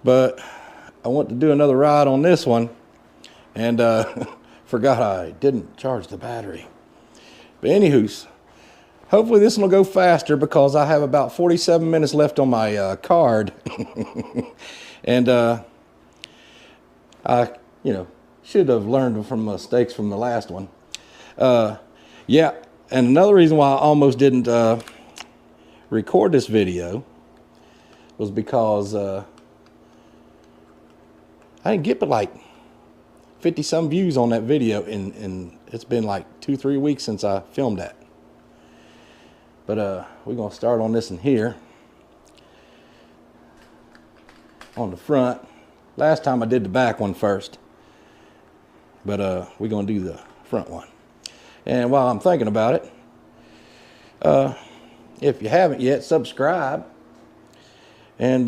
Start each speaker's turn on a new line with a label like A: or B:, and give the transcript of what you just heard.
A: But I want to do another ride on this one, and forgot I didn't charge the battery. But anywho's, hopefully this one will go faster because I have about 47 minutes left on my card. And I, should have learned from mistakes from the last one. Yeah, and another reason why I almost didn't record this video was because I didn't get but like 50 some views on that video, and it's been like 2-3 weeks since I filmed that. But we're gonna start on this in here on the front. Last time I did the back one first, but we're gonna do the front one. And while I'm thinking about it, if you haven't yet, subscribe and